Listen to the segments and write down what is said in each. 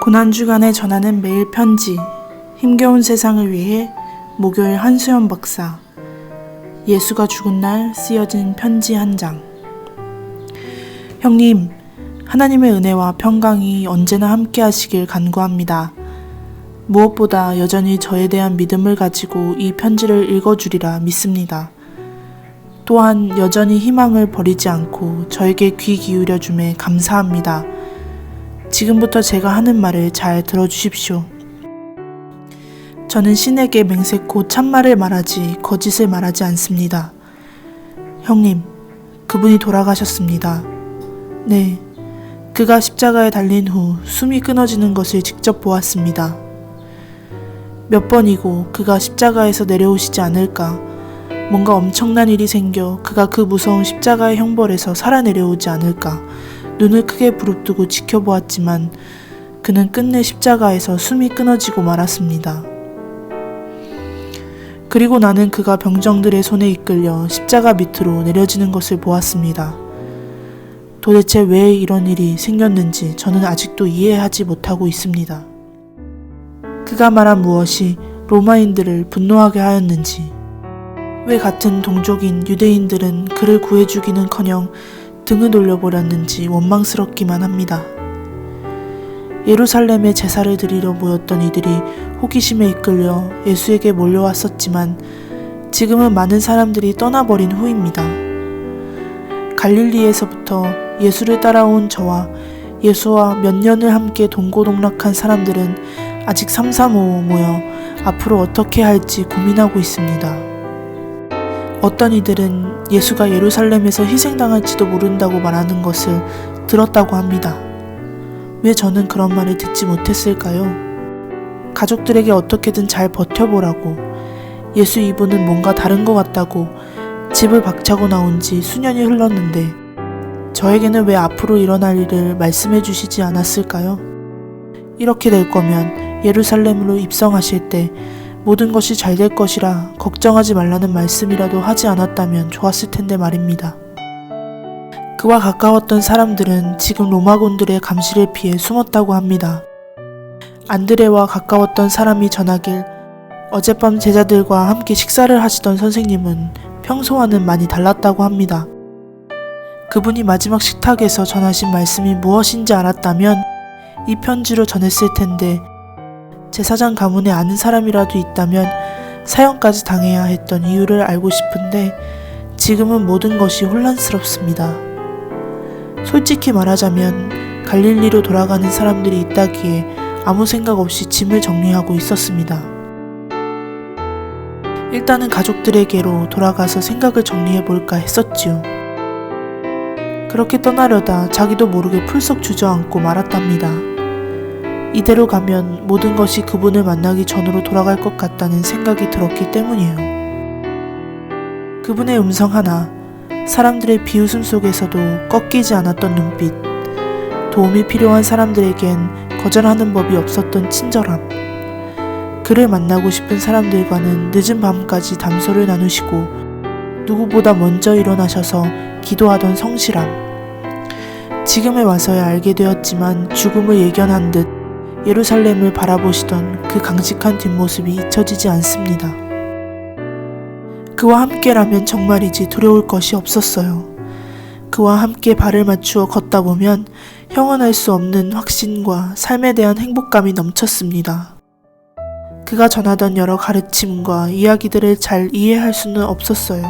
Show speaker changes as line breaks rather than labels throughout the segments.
고난주간에 전하는 매일 편지, 힘겨운 세상을 위해 목요일 한수연 박사. 예수가 죽은 날 쓰여진 편지 한 장. 형님, 하나님의 은혜와 평강이 언제나 함께 하시길 간구합니다. 무엇보다 여전히 저에 대한 믿음을 가지고 이 편지를 읽어주리라 믿습니다. 또한 여전히 희망을 버리지 않고 저에게 귀 기울여 주매 감사합니다. 지금부터 제가 하는 말을 잘 들어주십시오. 저는 신에게 맹세코 참말을 말하지 거짓을 말하지 않습니다. 형님, 그분이 돌아가셨습니다. 네, 그가 십자가에 달린 후 숨이 끊어지는 것을 직접 보았습니다. 몇 번이고 그가 십자가에서 내려오시지 않을까, 뭔가 엄청난 일이 생겨 그가 그 무서운 십자가의 형벌에서 살아 내려오지 않을까 눈을 크게 부릅뜨고 지켜보았지만 그는 끝내 십자가에서 숨이 끊어지고 말았습니다. 그리고 나는 그가 병정들의 손에 이끌려 십자가 밑으로 내려지는 것을 보았습니다. 도대체 왜 이런 일이 생겼는지 저는 아직도 이해하지 못하고 있습니다. 그가 말한 무엇이 로마인들을 분노하게 하였는지, 왜 같은 동족인 유대인들은 그를 구해주기는커녕 등을 돌려버렸는지 원망스럽기만 합니다. 예루살렘에 제사를 드리러 모였던 이들이 호기심에 이끌려 예수에게 몰려왔었지만 지금은 많은 사람들이 떠나버린 후입니다. 갈릴리에서부터 예수를 따라온 저와 예수와 몇 년을 함께 동고동락한 사람들은 아직 삼삼오오 모여 앞으로 어떻게 할지 고민하고 있습니다. 어떤 이들은 예수가 예루살렘에서 희생당할지도 모른다고 말하는 것을 들었다고 합니다. 왜 저는 그런 말을 듣지 못했을까요? 가족들에게 어떻게든 잘 버텨보라고, 예수 이분은 뭔가 다른 것 같다고 집을 박차고 나온 지 수년이 흘렀는데 저에게는 왜 앞으로 일어날 일을 말씀해 주시지 않았을까요? 이렇게 될 거면 예루살렘으로 입성하실 때 모든 것이 잘 될 것이라 걱정하지 말라는 말씀이라도 하지 않았다면 좋았을 텐데 말입니다. 그와 가까웠던 사람들은 지금 로마군들의 감시를 피해 숨었다고 합니다. 안드레와 가까웠던 사람이 전하길 어젯밤 제자들과 함께 식사를 하시던 선생님은 평소와는 많이 달랐다고 합니다. 그분이 마지막 식탁에서 전하신 말씀이 무엇인지 알았다면 이 편지로 전했을 텐데, 제사장 가문에 아는 사람이라도 있다면 사형까지 당해야 했던 이유를 알고 싶은데 지금은 모든 것이 혼란스럽습니다. 솔직히 말하자면 갈릴리로 돌아가는 사람들이 있다기에 아무 생각 없이 짐을 정리하고 있었습니다. 일단은 가족들에게로 돌아가서 생각을 정리해볼까 했었지요. 그렇게 떠나려다 자기도 모르게 풀썩 주저앉고 말았답니다. 이대로 가면 모든 것이 그분을 만나기 전으로 돌아갈 것 같다는 생각이 들었기 때문이에요. 그분의 음성 하나, 사람들의 비웃음 속에서도 꺾이지 않았던 눈빛, 도움이 필요한 사람들에겐 거절하는 법이 없었던 친절함, 그를 만나고 싶은 사람들과는 늦은 밤까지 담소를 나누시고 누구보다 먼저 일어나셔서 기도하던 성실함, 지금에 와서야 알게 되었지만 죽음을 예견한 듯 예루살렘을 바라보시던 그 강직한 뒷모습이 잊혀지지 않습니다. 그와 함께라면 정말이지 두려울 것이 없었어요. 그와 함께 발을 맞추어 걷다 보면 형언할 수 없는 확신과 삶에 대한 행복감이 넘쳤습니다. 그가 전하던 여러 가르침과 이야기들을 잘 이해할 수는 없었어요.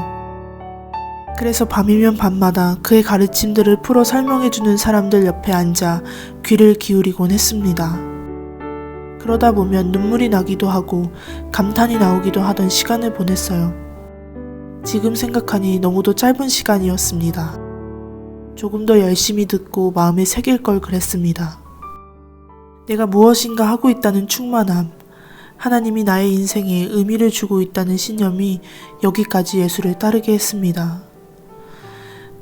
그래서 밤이면 밤마다 그의 가르침들을 풀어 설명해주는 사람들 옆에 앉아 귀를 기울이곤 했습니다. 그러다 보면 눈물이 나기도 하고 감탄이 나오기도 하던 시간을 보냈어요. 지금 생각하니 너무도 짧은 시간이었습니다. 조금 더 열심히 듣고 마음에 새길 걸 그랬습니다. 내가 무엇인가 하고 있다는 충만함, 하나님이 나의 인생에 의미를 주고 있다는 신념이 여기까지 예수를 따르게 했습니다.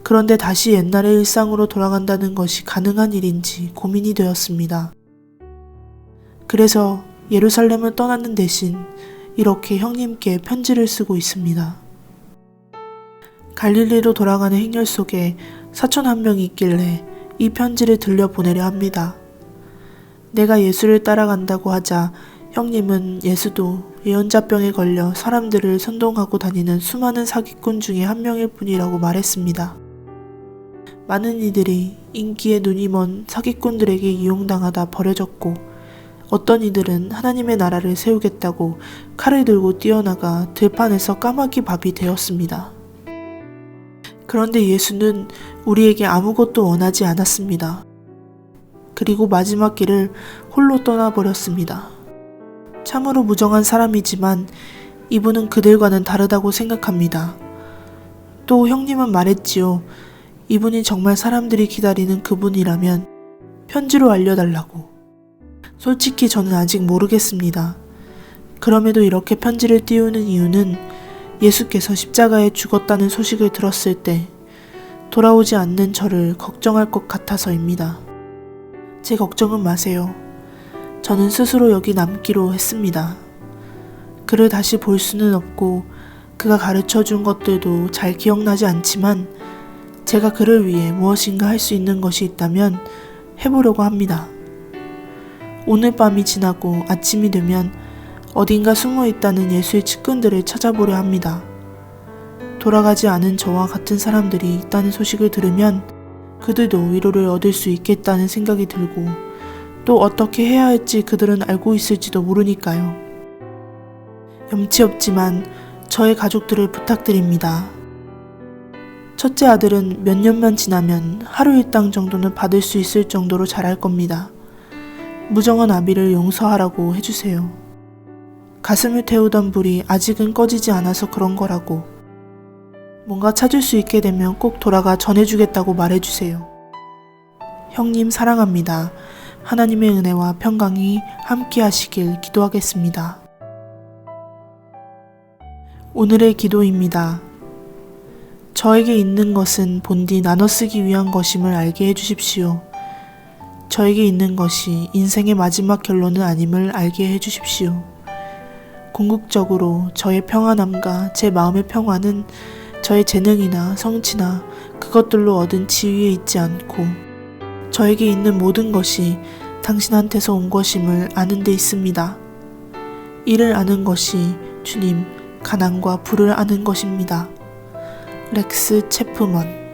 그런데 다시 옛날의 일상으로 돌아간다는 것이 가능한 일인지 고민이 되었습니다. 그래서 예루살렘을 떠나는 대신 이렇게 형님께 편지를 쓰고 있습니다. 갈릴리로 돌아가는 행렬 속에 사촌 한 명이 있길래 이 편지를 들려보내려 합니다. 내가 예수를 따라간다고 하자 형님은 예수도 예언자병에 걸려 사람들을 선동하고 다니는 수많은 사기꾼 중에 한 명일 뿐이라고 말했습니다. 많은 이들이 인기에 눈이 먼 사기꾼들에게 이용당하다 버려졌고 어떤 이들은 하나님의 나라를 세우겠다고 칼을 들고 뛰어나가 들판에서 까마귀 밥이 되었습니다. 그런데 예수는 우리에게 아무것도 원하지 않았습니다. 그리고 마지막 길을 홀로 떠나버렸습니다. 참으로 무정한 사람이지만 이분은 그들과는 다르다고 생각합니다. 또 형님은 말했지요. 이분이 정말 사람들이 기다리는 그분이라면 편지로 알려달라고. 솔직히 저는 아직 모르겠습니다. 그럼에도 이렇게 편지를 띄우는 이유는 예수께서 십자가에 죽었다는 소식을 들었을 때 돌아오지 않는 저를 걱정할 것 같아서입니다. 제 걱정은 마세요. 저는 스스로 여기 남기로 했습니다. 그를 다시 볼 수는 없고 그가 가르쳐 준 것들도 잘 기억나지 않지만 제가 그를 위해 무엇인가 할 수 있는 것이 있다면 해보려고 합니다. 오늘 밤이 지나고 아침이 되면 어딘가 숨어 있다는 예수의 측근들을 찾아보려 합니다. 돌아가지 않은 저와 같은 사람들이 있다는 소식을 들으면 그들도 위로를 얻을 수 있겠다는 생각이 들고 또 어떻게 해야 할지 그들은 알고 있을지도 모르니까요. 염치 없지만 저의 가족들을 부탁드립니다. 첫째 아들은 몇 년만 지나면 하루 일당 정도는 받을 수 있을 정도로 잘할 겁니다. 무정한 아비를 용서하라고 해주세요. 가슴을 태우던 불이 아직은 꺼지지 않아서 그런 거라고. 뭔가 찾을 수 있게 되면 꼭 돌아가 전해주겠다고 말해주세요. 형님 사랑합니다. 하나님의 은혜와 평강이 함께 하시길 기도하겠습니다. 오늘의 기도입니다. 저에게 있는 것은 본디 나눠 쓰기 위한 것임을 알게 해주십시오. 저에게 있는 것이 인생의 마지막 결론은 아님을 알게 해주십시오. 궁극적으로 저의 평안함과 제 마음의 평안은 저의 재능이나 성취나 그것들로 얻은 지위에 있지 않고 저에게 있는 모든 것이 당신한테서 온 것임을 아는 데 있습니다. 이를 아는 것이 주님, 가난과 불을 아는 것입니다. 렉스 체프먼